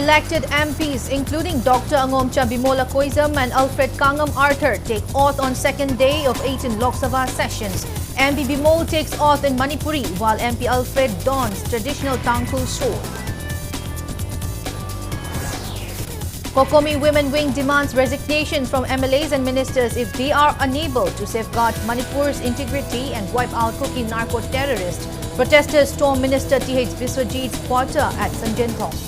elected MPs, including Dr. Angomcha Bimola Koizam and Alfred Kangam Arthur, take oath on second day of 18 Lok Sabha sessions. MP Bimol takes oath in Manipuri, while MP Alfred dons traditional Tangkul shawl. Kokomi Women Wing demands resignation from MLAs and ministers if they are unable to safeguard Manipur's integrity and wipe out Kuki narco-terrorists. Protesters storm Minister T.H. Biswajit's quarter at Sanjantong.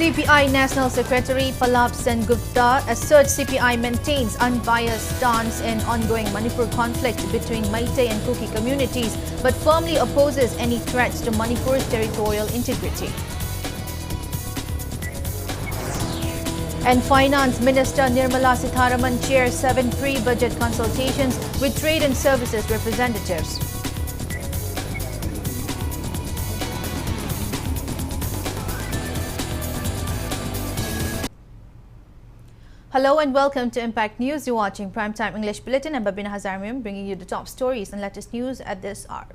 CPI National Secretary Palab Sengupta asserts CPI maintains unbiased stance in ongoing Manipur conflict between Meitei and Kuki communities, but firmly opposes any threats to Manipur's territorial integrity. And Finance Minister Nirmala Sitharaman chairs 7 pre-budget consultations with trade and services representatives. Hello and welcome to Impact News. You're watching Primetime English Bulletin and BABINA HAJARIMAYUM bringing you the top stories and latest news at this hour.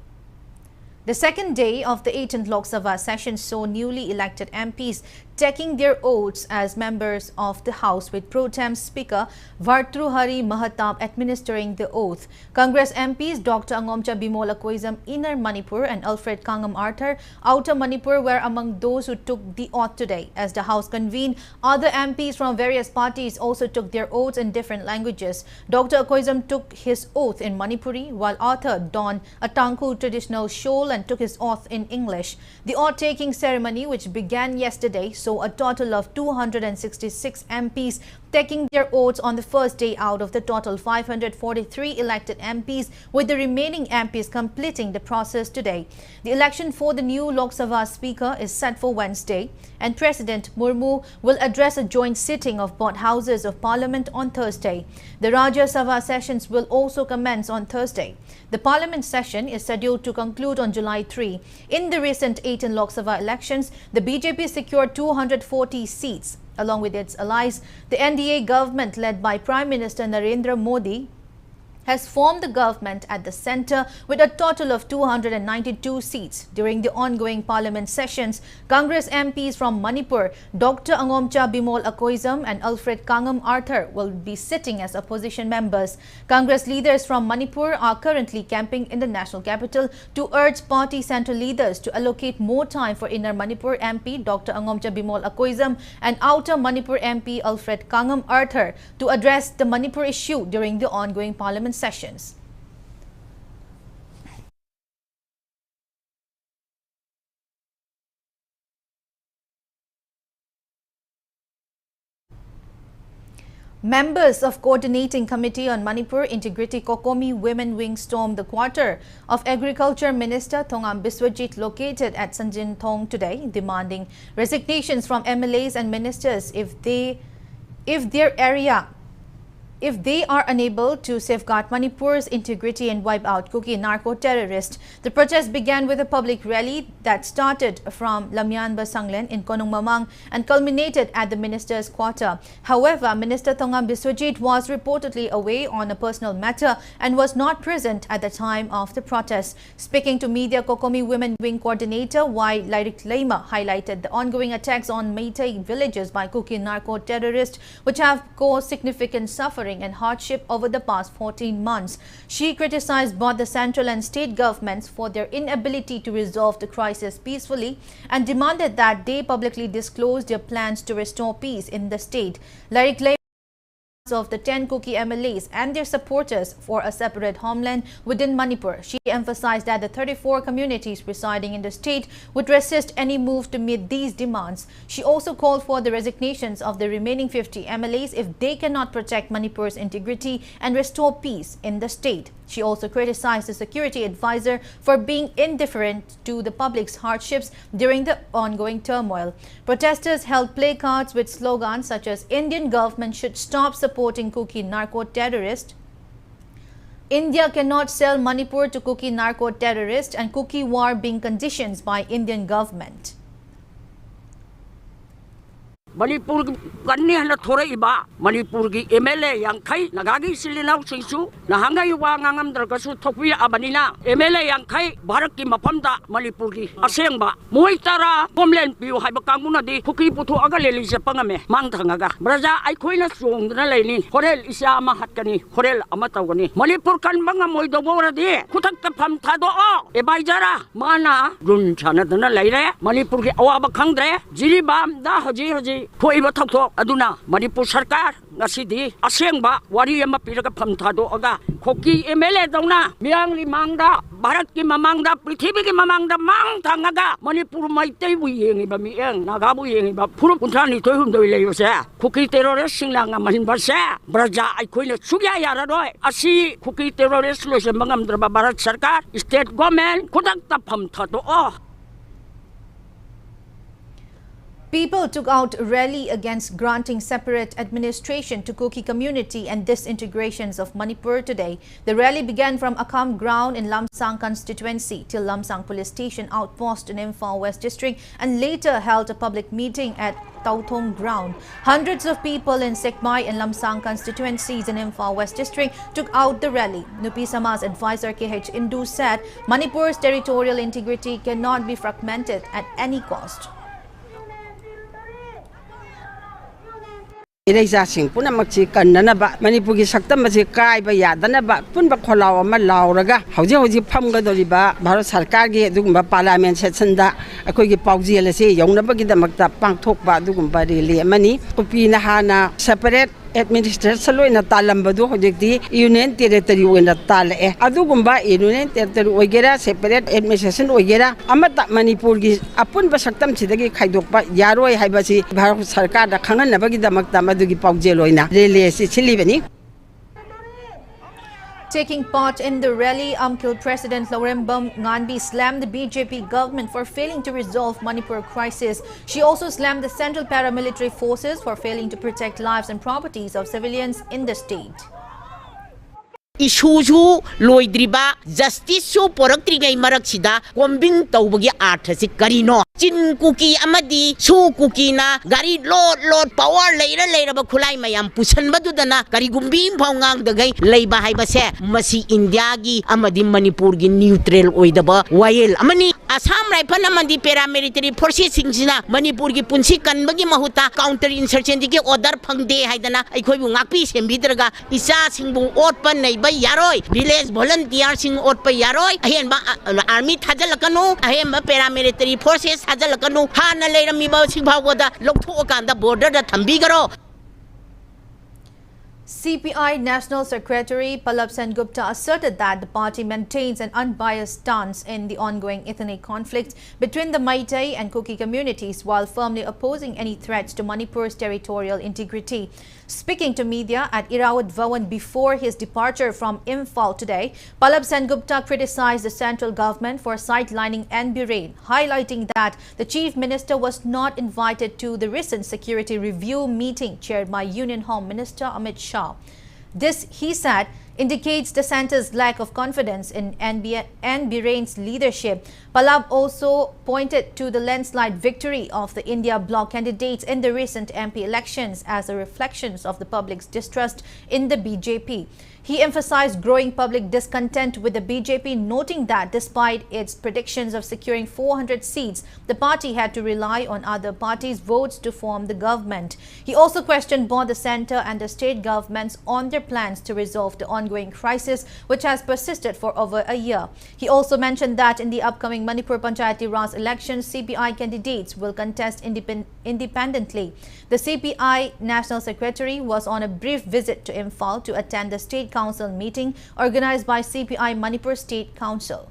The second day of the 18th Lok Sabha session saw newly elected MPs taking their oaths as members of the House, with Pro Tem Speaker Bhartruhari Mahatab administering the oath. Congress MPs Dr. Angomcha Bimola Koizam, Inner Manipur, and Alfred Kangam Arthur, Outer Manipur, were among those who took the oath today. As the House convened, other MPs from various parties also took their oaths in different languages. Dr. Koizam took his oath in Manipuri, while Arthur donned a Tangkul traditional shawl and took his oath in English. The oath-taking ceremony, which began yesterday, saw a total of 266 MPs taking their oaths on the first day out of the total 543 elected MPs, with the remaining MPs completing the process today. The election for the new Lok Sabha Speaker is set for Wednesday, and President Murmu will address a joint sitting of both houses of Parliament on Thursday. The Rajya Sabha sessions will also commence on Thursday. The Parliament session is scheduled to conclude on July 3. In the recent 18 Lok Sabha elections, the BJP secured 240 seats. Along with its allies, the NDA government led by Prime Minister Narendra Modi has formed the government at the centre with a total of 292 seats. During the ongoing parliament sessions, Congress MPs from Manipur, Dr. Angomcha Bimola Koizam and Alfred Kangam Arthur, will be sitting as opposition members. Congress leaders from Manipur are currently camping in the national capital to urge party central leaders to allocate more time for Inner Manipur MP Dr. Angomcha Bimola Koizam and Outer Manipur MP Alfred Kangam Arthur to address the Manipur issue during the ongoing parliament sessions. Members of Coordinating Committee on Manipur Integrity Kokomi Women Wing stormed the quarter of Agriculture Minister Thongam Biswajit located at Sanjantong today, demanding resignations from MLAs and ministers if they are unable to safeguard Manipur's integrity and wipe out Kuki narco-terrorists. The protest began with a public rally that started from Lamyan Basanglen in Konong Mamang and culminated at the minister's quarter. However, Minister Thongam Biswajit was reportedly away on a personal matter and was not present at the time of the protest. Speaking to media, Kokomi Women Wing Coordinator Y. Lyric Lema highlighted the ongoing attacks on Meitei villages by Kuki narco-terrorists, which have caused significant suffering and hardship over the past 14 months. She criticized both the central and state governments for their inability to resolve the crisis peacefully and demanded that they publicly disclose their plans to restore peace in the state. Lyric Lema of the 10 Kuki MLAs and their supporters for a separate homeland within Manipur. She emphasized that the 34 communities residing in the state would resist any move to meet these demands. She also called for the resignations of the remaining 50 MLAs if they cannot protect Manipur's integrity and restore peace in the state. She also criticized the security advisor for being indifferent to the public's hardships during the ongoing turmoil. Protesters held placards with slogans such as "Indian government should stop supporting Kuki narco-terrorists," "India cannot sell Manipur to Kuki narco-terrorists," and "Kuki war being conditions by Indian government." Manipur kani hana thora iba Manipur gi MLA yang kai nagagi silinaw singsu na hangay wangangam dragasu thokwi abanina MLA yang kai Bharat ki mapamda Manipur gi aseng ba muay tara homeland piu hai bakang muna di huki putu aga leli sa pangame mang thangaga braja ay koy na sung na lenin horel isya mahat kani horel amataw kani Manipur kan mga moy dobora di kutak ka pamthado o e baijara mana run chana dana leire Manipur gi awa bakang dre jiri bam da haji Poi ba thok aduna Manipur sarkar ngasidi aseng ba wari ama piraga phamthado aga khoki MLA dona miang limangda Bharat ki mamangda prithvi ki mamangda mang thangaga Manipur maitei bu yengi ba miang naga bu yengi ba puru punthani toy hum doi leyo se khoki terrorist singlanga mahin ba se braja ai khoina sugya yara roi asi khoki terrorist lo se mangam dra Bharat sarkar state government khodak ta phamthado o People took out rally against granting separate administration to Kuki community and disintegrations of Manipur today. The rally began from Akam ground in Lamsang constituency till Lamsang police station outpost in Imphal West district and later held a public meeting at Tauthong ground. Hundreds of people in Sekmai and Lamsang constituencies in Imphal West district took out the rally. Nupi Sama's advisor KH Indu said Manipur's territorial integrity cannot be fragmented at any cost. Sing puna machi kananaba Manipur gi saktam machi kai ba yadanaba punba kholaw ama lawraga hoji phamga doriba Bharat sarkar gi dugumba parliament session da akoi gi paujel ase yaunaba gi damakta pangthokba dugumba rally amani kupi na hana separate administration loina talambadu hojekti union territory oina talae adugumba union territory oigera separate administration oigera amata Manipur gi apun ba saktam sidagi khaidokpa yaroi haibasi Bharat sarkar da khanganaba gi damakta madugi paujel oina rally ase chilibani. Taking part in the rally, Amkil President Lorembam Nganbi slammed the BJP government for failing to resolve Manipur crisis. She also slammed the central paramilitary forces for failing to protect lives and properties of civilians in the state. Isuju loidriba justice su poraktrigai maraksida kombing tawbagi arthasi karino chin kuki amadi su kuki na gari load power leira ba khulai mayam pusan badudana kari gumbi phongang dagai leiba haibase masi India gi amadi Manipur gi neutral oidaba wayel amani Assam rifle amadi paramilitary forces singsina Manipur gi punsi kanbagi mahuta counter insurgency gi order phangde haidana aikoi bu ngakpi sembidraga isa singbu otpan nei yaroi village volunteer sing ot pa yaroi ahen ba army thajalakanu ahen ba paramilitary forces thajalakanu hana leirami ba sing bhagoda loktho kanda border da thambi garo. CPI National Secretary Pallab Sengupta asserted that the party maintains an unbiased stance in the ongoing ethnic conflict between the Meitei and Kuki communities while firmly opposing any threats to Manipur's territorial integrity. Speaking to media at Irawat Bhawan before his departure from Imphal today, Pallab Sengupta criticized the central government for sidelining N. Biren, highlighting that the Chief Minister was not invited to the recent security review meeting chaired by Union Home Minister Amit Shah. This, he said, indicates the centre's lack of confidence in N. Biren's leadership. Pallab also pointed to the landslide victory of the India bloc candidates in the recent MP elections as a reflection of the public's distrust in the BJP. He emphasized growing public discontent with the BJP, noting that despite its predictions of securing 400 seats, the party had to rely on other parties' votes to form the government. He also questioned both the centre and the state governments on their plans to resolve the ongoing crisis, which has persisted for over a year. He also mentioned that in the upcoming Manipur Panchayati Raj elections, CPI candidates will contest independently. The CPI National Secretary was on a brief visit to Imphal to attend the State Council meeting organized by CPI Manipur State Council.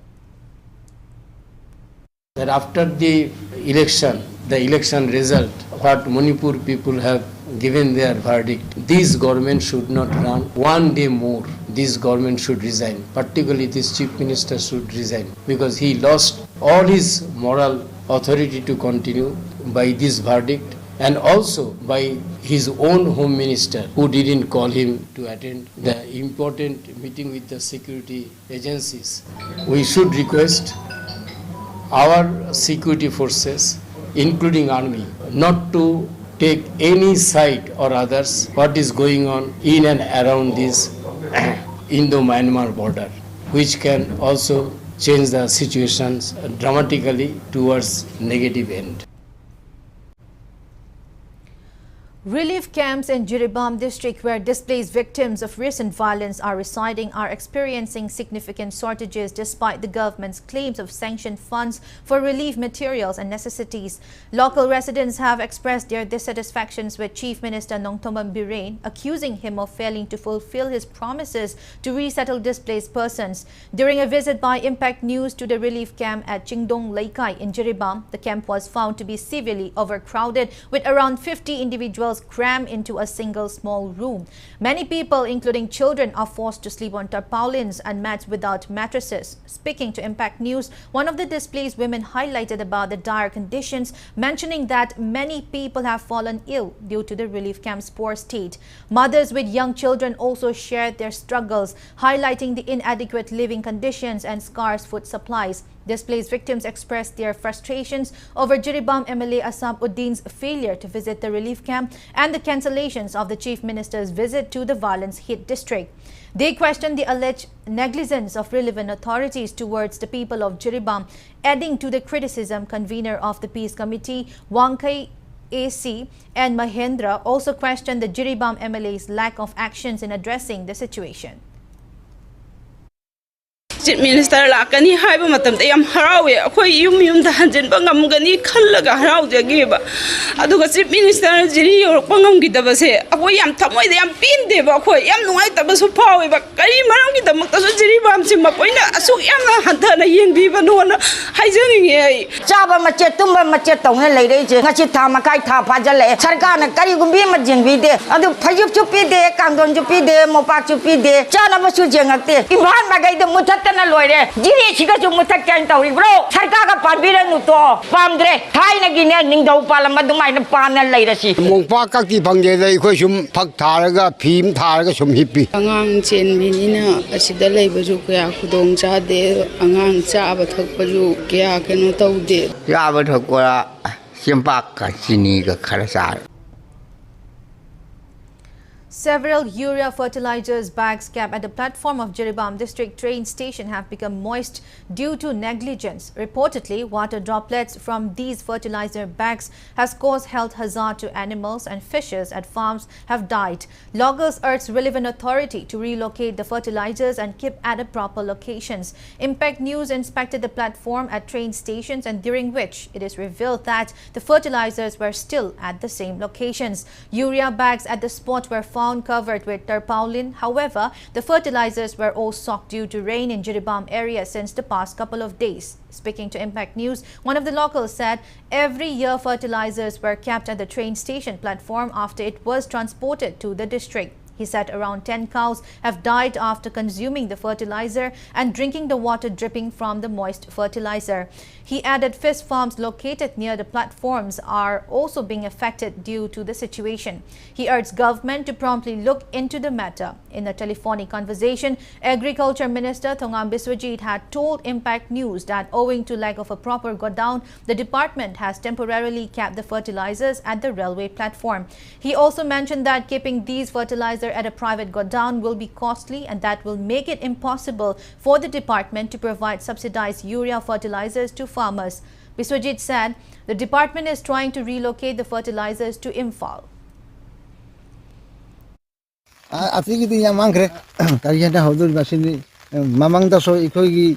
That after the election result, what Manipur people have given their verdict, this government should not run one day more. This government should resign, particularly this chief minister should resign, because he lost all his moral authority to continue by this verdict, and also by his own home minister who didn't call him to attend the important meeting with the security agencies. We should request our security forces, including army, not to take any side or others what is going on in and around this Indo-Myanmar border, which can also change the situations dramatically towards negative end. Relief camps in Jiribam district where displaced victims of recent violence are residing are experiencing significant shortages despite the government's claims of sanctioned funds for relief materials and necessities. Local residents have expressed their dissatisfactions with Chief Minister Nongthombam Birane, accusing him of failing to fulfill his promises to resettle displaced persons. During a visit by Impact News to the relief camp at Chingdong Laikai in Jiribam, the camp was found to be severely overcrowded with around 50 individuals crammed into a single small room. Many people, including children, are forced to sleep on tarpaulins and mats without mattresses. Speaking to Impact News, one of the displaced women highlighted about the dire conditions, mentioning that many people have fallen ill due to the relief camp's poor state. Mothers with young children also shared their struggles, highlighting the inadequate living conditions and scarce food supplies. Displaced victims expressed their frustrations over Jiribam MLA Asab Uddin's failure to visit the relief camp and the cancellations of the Chief Minister's visit to the violence-hit district. They questioned the alleged negligence of relevant authorities towards the people of Jiribam, adding to the criticism. Convener of the Peace Committee, Wangkai AC and Mahendra also questioned the Jiribam MLA's lack of actions in addressing the situation. Chief Minister lakani haiba matam te yam harawe akhoi yum da hanjen bangam gani khallaga harau jagiba aduga Chief Minister jiri yor bangam gidaba se akhoi yam thamoi de yam pin de ba akhoi yam nuai taba su phawe ba kari maram gi damak ta su jiri bam sim ma poina asuk yam na hantha na yeng bi ba no na haijani nge chaba mache tumba mache tong he lai dei je ngachi tha ma kai tha pha jale sarkar na kari gumbi ma jing bi de adu phayup chu pi de kangdon chu pi de mopak chu pi de chana ma su jengak te imhan ma gai de mutat na loi de jiri siga chu mutat kan tawi bro sarkar ka pan bi nu to pam dre thai na gi ne ning dau palam ma du mai na pan na lai ra si mong pa ka ki phang de dai khoi sum phak thar ga phim thar ga sum hippi angang chen bi na asida lai ba ju kya khudong cha de angang cha ba thak ba ju kya keno tau de ya ba thak ko sim pak ka chini ga khara sa. Several urea fertilizers bags kept at the platform of Jiribam district train station have become moist due to negligence. Reportedly, water droplets from these fertilizer bags has caused health hazard to animals, and fishes at farms have died. Loggers urge relevant authority to relocate the fertilizers and keep at the proper locations. Impact News inspected the platform at train stations, and during which it is revealed that the fertilizers were still at the same locations. Urea bags at the spot were found covered with tarpaulin. However, the fertilizers were all soaked due to rain in Jiribam area since the past couple of days. Speaking to Impact News, one of the locals said every year fertilizers were kept at the train station platform after it was transported to the district. He said around 10 cows have died after consuming the fertilizer and drinking the water dripping from the moist fertilizer. He added fish farms located near the platforms are also being affected due to the situation. He urged government to promptly look into the matter. In a telephonic conversation, Agriculture Minister Thongam Biswajit had told Impact News that owing to lack of a proper godown, the department has temporarily kept the fertilizers at the railway platform. He also mentioned that keeping these fertilizers at a private godown will be costly, and that will make it impossible for the department to provide subsidized urea fertilizers to farmers. Biswajit said the department is trying to relocate the fertilizers to Imphal. I think the Yamangre, Kariana Hodur Basini, Mamanga so Ikogi,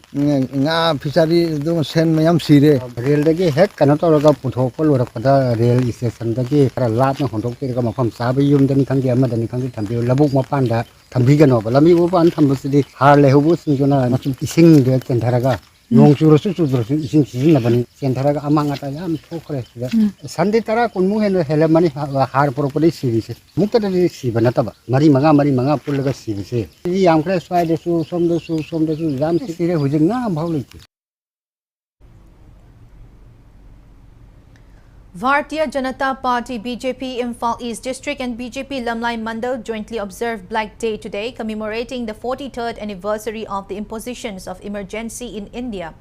Pisari, don't send Mayam Sire. Real dagi het cannot all go put hole or a real is a sandagi for a lot of Honto from Sabium, then can get Madan can be Labuk Mapanda, Tambigano, Lami Upan, Tambusidi, Harley Hubus, and sing the Kentaraga. Nong churu su sing na bani sentara amang ata yam thokre sande tara kun mu hen hele mani har properly series mukta de si banata ba mari manga pulaga series yam kre swai de su som de su yam sikire hujing na bhauli. Bharatiya Janata Party BJP Imphal East District and BJP Lamlai Mandal jointly observed Black Day today, commemorating the 43rd anniversary of the impositions of emergency in India.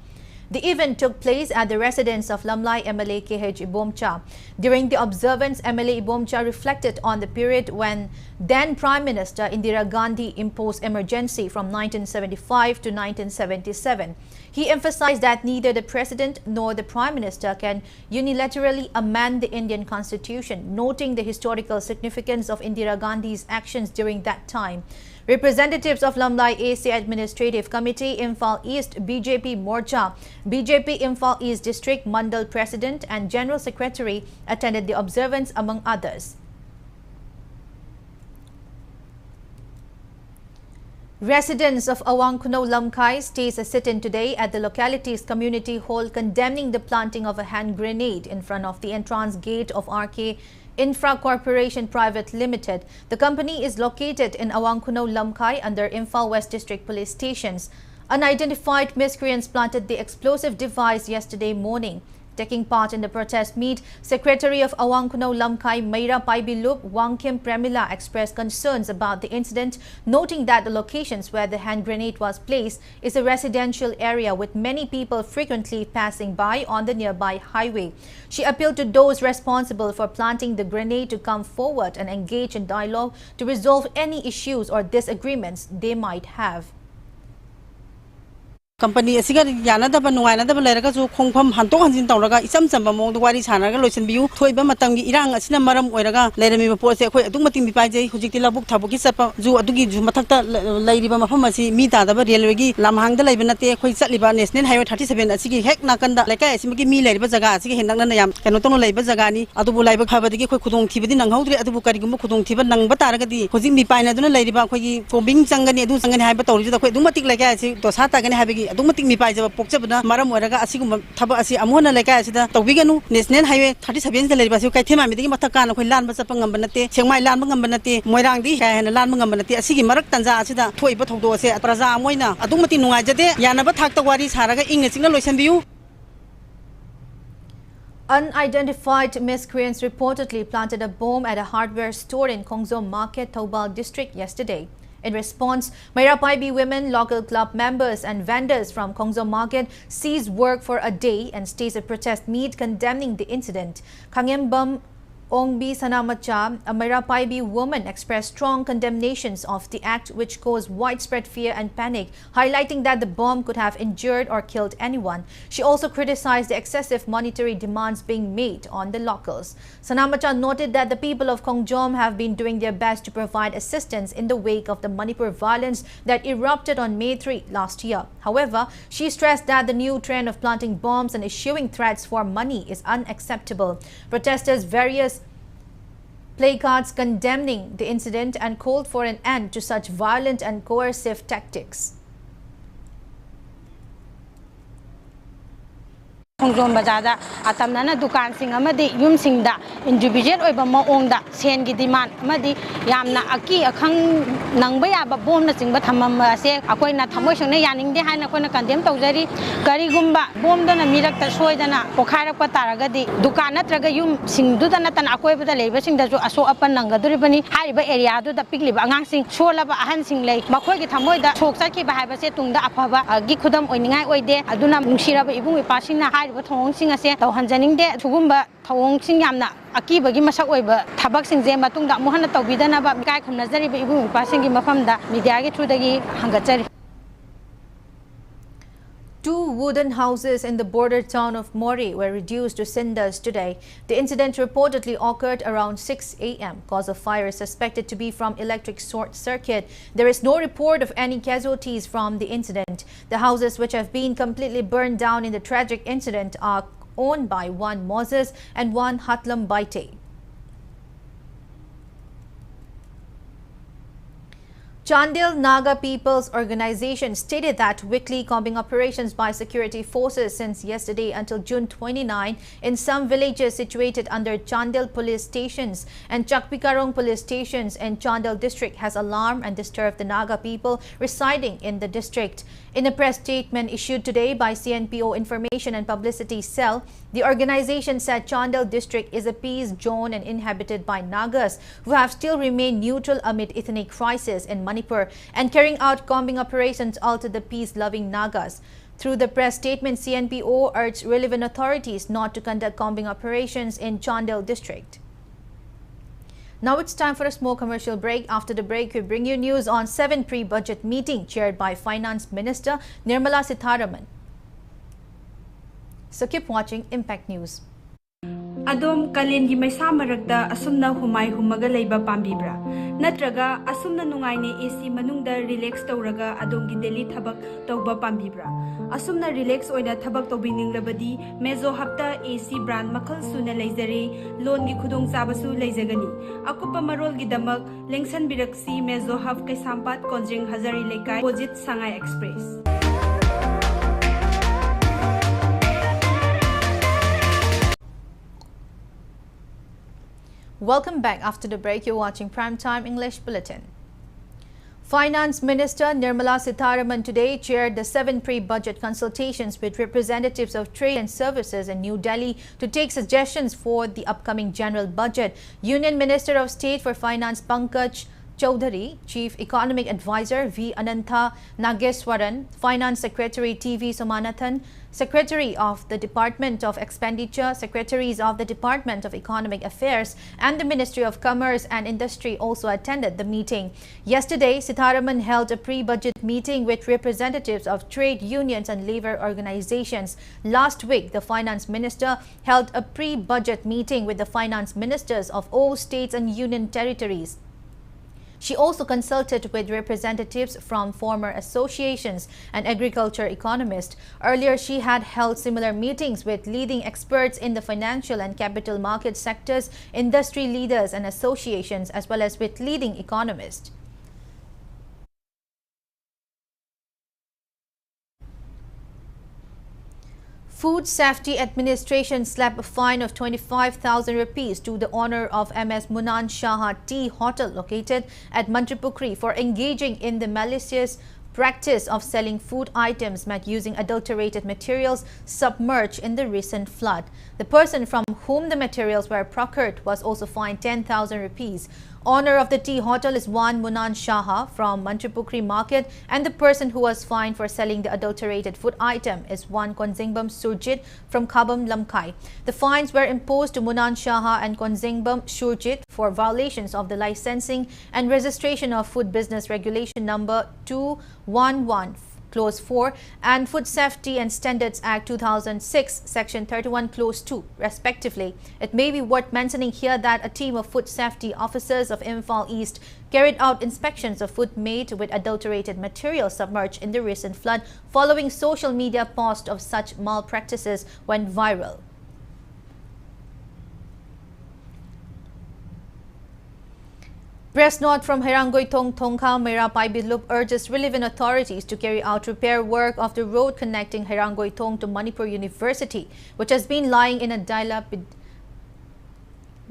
The event took place at the residence of Lamlai MLA KH Ibomcha. During the observance, MLA Ibomcha reflected on the period when then Prime Minister Indira Gandhi imposed emergency from 1975 to 1977. He emphasized that neither the President nor the Prime Minister can unilaterally amend the Indian Constitution, noting the historical significance of Indira Gandhi's actions during that time. Representatives of Lamlai AC Administrative Committee, Imphal East BJP Morcha, BJP Imphal East District Mandal President and General Secretary attended the observance among others. Residents of Awang Kuno Lamkai staged a sit-in today at the locality's community hall condemning the planting of a hand grenade in front of the entrance gate of RK Infra Corporation Private Limited. The company is located in Awang Kuno Lamkai under Imphal West District Police Stations. Unidentified miscreants planted the explosive device yesterday morning. Taking part in the protest meet, Secretary of Awang Kuno Lamkai Meira Paibilup Wangkim Premila expressed concerns about the incident, noting that the locations where the hand grenade was placed is a residential area with many people frequently passing by on the nearby highway. She appealed to those responsible for planting the grenade to come forward and engage in dialogue to resolve any issues or disagreements they might have. Company asiga yanadaba nuwainadaba leragasu khongpham hantok hanjin tawraga isam chamba mongdu wari sanaga loisinbiu thoiba matamgi irang asina maram oiraga lerami pose akhoi adungmating bipaijai hujikti labuk thabuki sapa ju adugi ju mathakta leiriba mafam asi mi tadaba railway gi lamhangda leiba nate akhoi chatliba national highway 37 asigi hek nakanda lekai asimagi mi leiriba jaga asigi hendakna yam keno tono leiba jaga ni adubu laiba phabadigi akhoi khudong thibadi nanghaudri adubu karigum khudong thiba nangba taragadi hujik mi paina duna leiriba akhoi gi kombing changani adu changani haiba tawri akhoi adungmatik lekai asi dosa tagani haibagi adungmatik mi paijaba pokjabna maram oiraga asigum thaba asi amona lekai asida tawbiganu national highway 37 leiriba su kai thema midigi mathakana akhoi lanba chapa ngamba nate sengmai lanba ngamba nate moirangdi kai hena lanba ngamba nate asigi marak tanja asida thoiba thogdo ase praja moina adungmati nungaijade yanaba thakta wari saraga ingna chingna loisanbiu. Unidentified miscreants reportedly planted a bomb at a hardware store in Kongzom Market, Thoubal district yesterday. In response, Meira Paibi women, local club members and vendors from Kongzom Market ceased work for a day and staged a protest meet condemning the incident. Kangembam Ongbi Sanamacha, a Meira Paibi woman, expressed strong condemnations of the act which caused widespread fear and panic, highlighting that the bomb could have injured or killed anyone. She also criticized the excessive monetary demands being made on the locals. Sanamacha noted that the people of Kongjom have been doing their best to provide assistance in the wake of the Manipur violence that erupted on May 3 last year. However, she stressed that the new trend of planting bombs and issuing threats for money is unacceptable. Protesters various placards condemning the incident and called for an end to such violent and coercive tactics. Kongjom Bazada atamnana dukan sing amadi yum singda individual oiba maongda sen gi demand amadi yamna aki akhang nangba yaba bom na singba thamam ase akoi na thamoi sangna yaning de haina koi na condemn tawjari kari gumba bom dana mirak ta soidana pokharak pa taragadi dukan natraga yum singdu dana tan akoi bada leiba singda jo aso apan nangaduri bani hariba area du da pigliba angang sing solaba ahan sing lei makhoi gi thamoi da sok sakhi ba haiba se tungda afaba gi khudam oiningai oide aduna nungsiraba ibung ipasingna thong sing ase taw hanjaning de thugumba thong sing yamna akibagi masak oiba thabak sing je matungda mohana tawbidana ba kai khumnajari ba ibu pasing gi mafamda media gi through dagi hangachari. Two wooden houses in the border town of Mori were reduced to cinders today. The incident reportedly occurred around 6 a.m. Cause of fire is suspected to be from electric short circuit. There is no report of any casualties from the incident. The houses, which have been completely burned down in the tragic incident, are owned by one Moses and one Hatlam Baite. Chandil Naga People's Organization stated that weekly combing operations by security forces since yesterday until June 29 in some villages situated under Chandil police stations and Chakpikarong police stations in Chandil district has alarmed and disturbed the Naga people residing in the district. In a press statement issued today by CNPO Information and Publicity Cell, the organization said Chandil district is a peace zone and inhabited by Nagas who have still remained neutral amid ethnic crisis in Manipur and carrying out combing operations alter the peace-loving Nagas. Through the press statement, CNPO urged relevant authorities not to conduct combing operations in Chandel district. Now it's time for a small commercial break. After the break, we bring you news on 7 pre-budget meeting chaired by Finance Minister Nirmala Sitharaman. So keep watching Impact News. Adom kalengi maisa maragda asumna humay humaga layba pambibra natraga asumna nungaine AC manungda relax tawraga adom gi daily thabak tawba pambibra asumna relax oina thabak tawbininglabadi mezo hapta AC brand makhal suna leizare loan gi khudong chabasu leizagani akupa marol gi damak lengsan biraksi mezo haf kaisampat konjing hazari lekai opposite Sangai Express. Welcome back. After the break, you're watching Primetime English Bulletin. Finance Minister Nirmala Sitharaman today chaired the 7 pre-budget consultations with representatives of trade and services in New Delhi to take suggestions for the upcoming general budget. Union Minister of State for Finance Pankaj Chaudhary, Chief Economic Advisor V. Anantha Nageswaran, Finance Secretary T.V. Somanathan, Secretary of the Department of Expenditure, Secretaries of the Department of Economic Affairs and the Ministry of Commerce and Industry also attended the meeting. Yesterday, Sitharaman held a pre-budget meeting with representatives of trade unions and labor organizations. Last week, the Finance Minister held a pre-budget meeting with the Finance Ministers of all states and union territories. She also consulted with representatives from former associations and agriculture economists. Earlier, she had held similar meetings with leading experts in the financial and capital market sectors, industry leaders and associations, as well as with leading economists. Food Safety Administration slapped a fine of 25,000 rupees to the owner of MS Munan Shaha Tea Hotel located at Manipur for engaging in the malicious practice of selling food items made using adulterated materials submerged in the recent flood. The person from whom the materials were procured was also fined 10,000 rupees. Owner of the tea hotel is one Munan Shaha from Manipur market, and the person who was fined for selling the adulterated food item is one Konzingbam Surjit from Khabam Lamkai. The fines were imposed to Munan Shaha and Konzingbam Surjit for violations of the licensing and registration of food business regulation number 211 Clause 4 and Food Safety and Standards Act 2006 Section 31 Clause 2 respectively. It may be worth mentioning here that a team of food safety officers of Imphal East carried out inspections of food made with adulterated material submerged in the recent flood following social media posts of such malpractices went viral. Press note from Herangoitong Tongkha Mera Paibilup urges relevant authorities to carry out repair work of the road connecting Herangoitong to Manipur University, which has been lying in a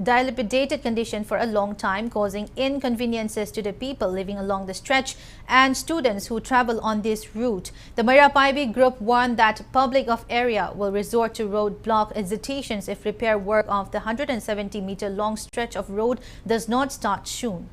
dilapidated condition for a long time, causing inconveniences to the people living along the stretch and students who travel on this route. The Mera Paibi group warned that public of area will resort to roadblock hesitations if repair work of the 170-meter long stretch of road does not start soon.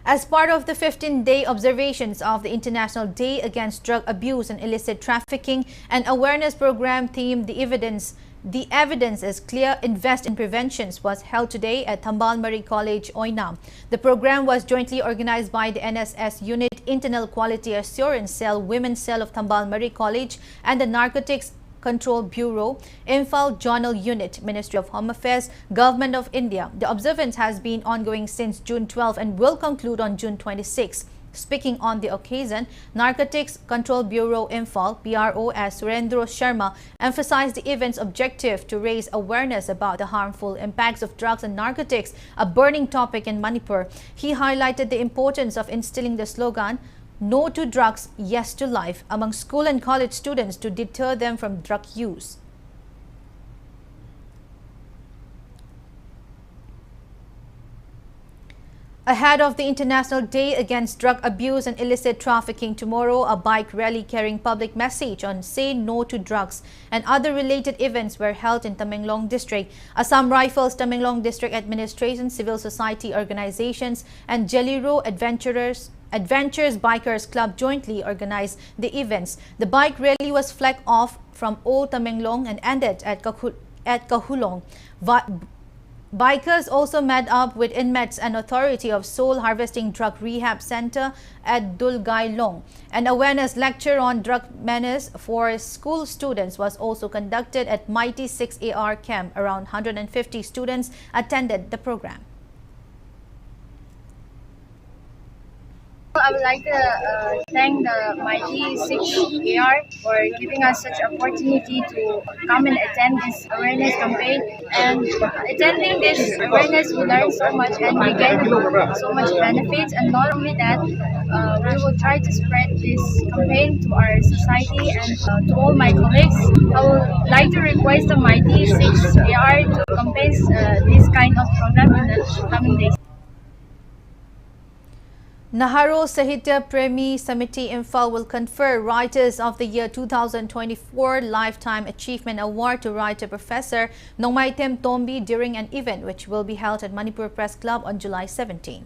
As part of the 15-day observations of the International Day Against Drug Abuse and Illicit Trafficking, an awareness program themed The Evidence is Clear, Invest in Preventions was held today at Thambalmari College, Oina. The program was jointly organized by the NSS Unit, Internal Quality Assurance Cell, Women's Cell of Thambalmari College and the Narcotics Control Bureau, Imphal Journal Unit, Ministry of Home Affairs, Government of India. The observance has been ongoing since June 12 and will conclude on June 26. Speaking on the occasion, Narcotics Control Bureau Imphal, PRO as Surendra Sharma, emphasized the event's objective to raise awareness about the harmful impacts of drugs and narcotics, a burning topic in Manipur. He highlighted the importance of instilling the slogan, "No to drugs, yes to life," among school and college students to deter them from drug use. Ahead of the International Day Against Drug Abuse and Illicit Trafficking tomorrow, a bike rally carrying public message on Say No to Drugs and other related events were held in Tamenglong District. Assam Rifles, Tamenglong District Administration, civil society organizations and Jeliro Adventures Bikers Club jointly organized the events. The bike rally was flagged off from Old Tamenglong and ended at Kahulong. Bikers also met up with inmates and authority of Soul Harvesting Drug Rehab Center at Dulgailong. An awareness lecture on drug menace for school students was also conducted at Mighty 6AR camp. Around 150 students attended the program. I would like to thank the Mighty 6AR for giving us such opportunity to come and attend this awareness campaign. And attending this awareness, we learn so much and we get so much benefits. And not only that, we will try to spread this campaign to our society and to all my colleagues. I would like to request the Mighty 6AR to campaign this kind of program in the coming days. Naharo Sahitya Premi Samiti Imphal will confer Writers of the Year 2024 Lifetime Achievement Award to writer Professor Nongmaitem Tombi during an event which will be held at Manipur Press Club on July 17.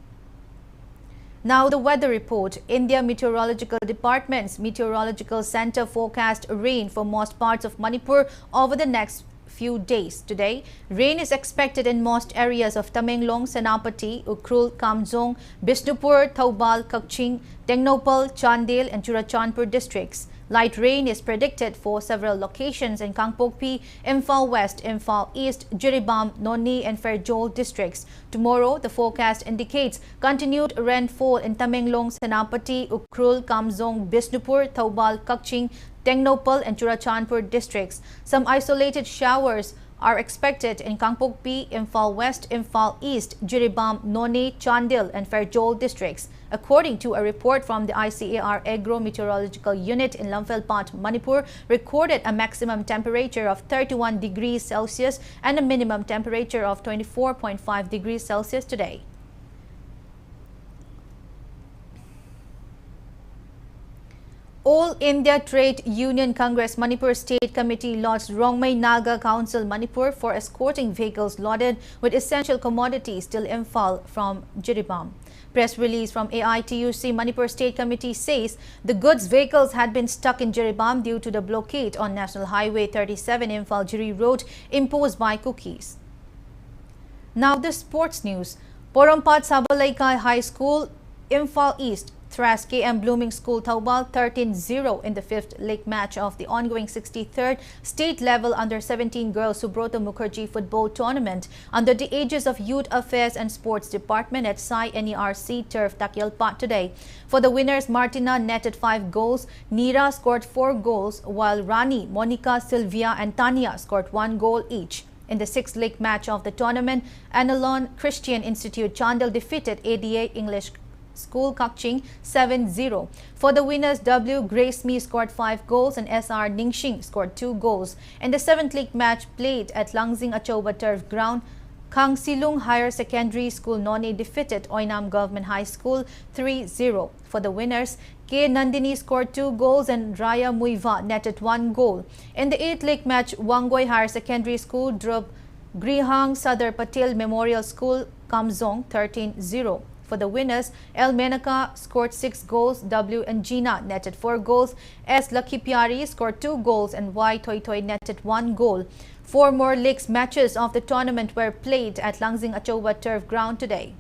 Now the weather report. India Meteorological Department's Meteorological Center forecast rain for most parts of Manipur over the next few days. Today, rain is expected in most areas of Tamenglong, Senapati, Ukhrul, Kamjong, Bishnupur, Thoubal, Kakching, Tengnopal, Chandel and Churachandpur districts. Light rain is predicted for several locations in Kangpokpi, Imphal West, Imphal East, Jiribam, Noni and Fairjol districts. Tomorrow, the forecast indicates continued rainfall in Tamenglong, Senapati, Ukhrul, Kamjong, Bishnupur, Thoubal, Kakching, Tengnopal and Churachandpur districts. Some isolated showers are expected in Kangpokpi, Imphal West, Imphal East, Jiribam, Noni, Chandel and Fairjol districts. According to a report from the ICAR Agro Meteorological Unit in Lamphel-Pat, Manipur, recorded a maximum temperature of 31 degrees Celsius and a minimum temperature of 24.5 degrees Celsius today. All India Trade Union Congress Manipur State Committee lodged Rongmei Naga Council Manipur for escorting vehicles loaded with essential commodities till Imphal from Jiribam. Press release from AITUC Manipur State Committee says the goods vehicles had been stuck in Jiribam due to the blockade on National Highway 37 Imphal Jiri Road imposed by cookies. Now the sports news. Porompat Sabalaikai High School, Imphal East thrashed KM Blooming School Thoubal 13-0 in the 5th league match of the ongoing 63rd state-level under-17 girls Subroto Mukherjee football tournament under the aegis of Youth Affairs and Sports Department at Sai NERC Turf Takyalpat today. For the winners, Martina netted 5 goals, Neera scored 4 goals, while Rani, Monica, Sylvia and Tanya scored 1 goal each. In the 6th league match of the tournament, Analon Christian Institute Chandel defeated ADA English School Kakching 7-0. For the winners, W. Grace Me scored 5 goals and SR Ningxing scored 2 goals. In the 7th league match played at Langzing Achoba Turf Ground, Kang Silung Higher Secondary School Noni defeated Oinam Government High School 3-0. For the winners, K. Nandini scored 2 goals and Raya Muiva netted 1 goal. In the 8th league match, Wangoi Higher Secondary School drove Grihang Sadar Patel Memorial School Kamzong 13-0. For the winners, El Menaka scored 6 goals, W and Gina netted 4 goals, S. Lucky Pyari scored 2 goals and Y. Toy Toy netted 1 goal. 4 more leagues matches of the tournament were played at Langzing Achoba Turf Ground today.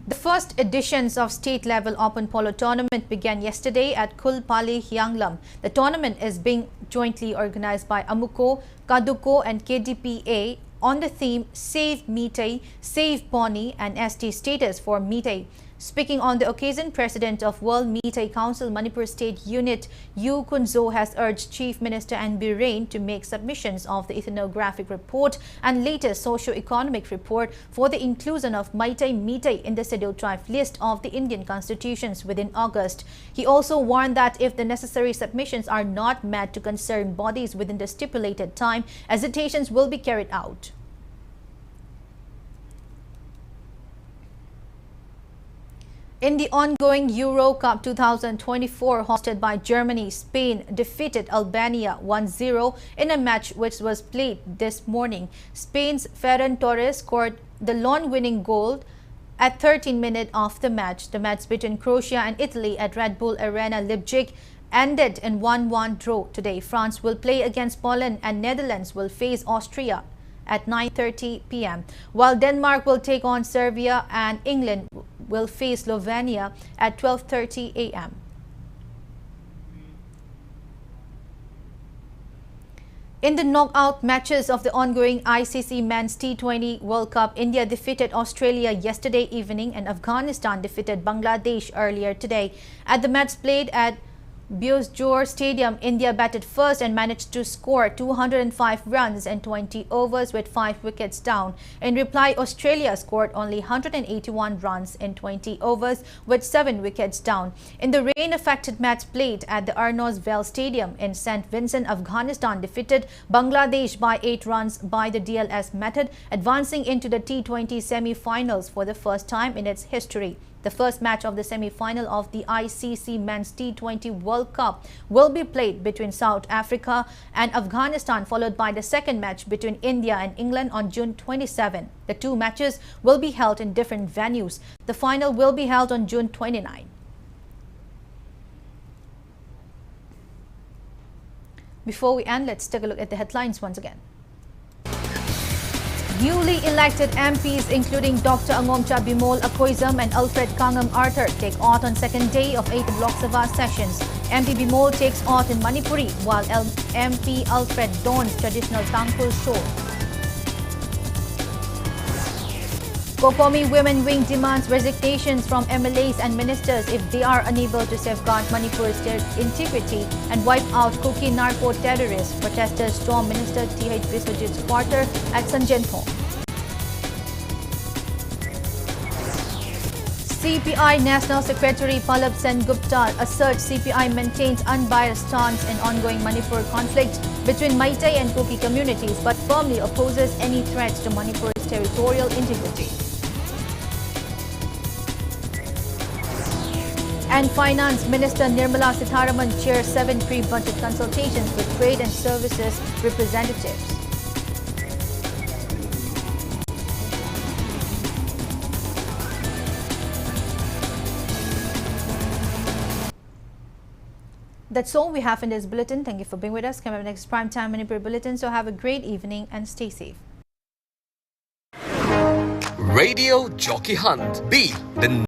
The first editions of state-level open polo tournament began yesterday at Kulpali, Hyanglam. The tournament is being jointly organized by Amuko, Kaduko and KDPA on the theme Save Meetei, Save Pony and ST status for Meetei. Speaking on the occasion, President of World Meitei Council Manipur State Unit Yu Kunzo has urged Chief Minister N. Rain to make submissions of the ethnographic report and latest socio-economic report for the inclusion of Meitei in the scheduled tribe list of the Indian constitutions within August. He also warned that if the necessary submissions are not met to concerned bodies within the stipulated time, hesitations will be carried out. In the ongoing Euro Cup 2024 hosted by Germany, Spain defeated Albania 1-0 in a match which was played this morning. Spain's Ferran Torres scored the lone winning goal at 13 minutes of the match. The match between Croatia and Italy at Red Bull Arena Leipzig ended in 1-1 draw today. France will play against Poland and Netherlands will face Austria at 9:30 p.m. while Denmark will take on Serbia and England will face Slovenia at 12:30 a.m. In the knockout matches of the ongoing ICC Men's T20 World Cup, India defeated Australia yesterday evening and Afghanistan defeated Bangladesh earlier today. At the match played at Bhojpur Stadium, India batted first and managed to score 205 runs in 20 overs with 5 wickets down. In reply, Australia scored only 181 runs in 20 overs with 7 wickets down. In the rain-affected match played at the Arnos Vale Stadium in St. Vincent, Afghanistan defeated Bangladesh by 8 runs by the DLS method, advancing into the T20 semi-finals for the first time in its history. The first match of the semi-final of the ICC Men's T20 World Cup will be played between South Africa and Afghanistan, followed by the second match between India and England on June 27. The two matches will be held in different venues. The final will be held on June 29. Before we end, let's take a look at the headlines once again. Newly elected MPs including Dr. Angomcha Bimol Akoizam and Alfred Kangam Arthur take oath on second day of 8th Lok Sabha sessions. MP Bimol takes oath in Manipuri while MP Alfred dons traditional Tangkul shawl. Kokomi Women Wing demands resignations from MLAs and ministers if they are unable to safeguard Manipur's integrity and wipe out Kuki narco-terrorists. Protesters storm Minister T.H. Biswajit's quarter at Sanjanthong. CPI National Secretary Pallab Sen Gupta asserts CPI maintains unbiased stance in ongoing Manipur conflict between Meitei and Kuki communities but firmly opposes any threats to Manipur's territorial integrity. And Finance Minister Nirmala Sitharaman chairs 7 pre-budget consultations with trade and services representatives. That's all we have in this bulletin. Thank you for being with us. Come up next Primetime Manipur Bulletin. So have a great evening and stay safe. Radio Jockey Hunt. Be the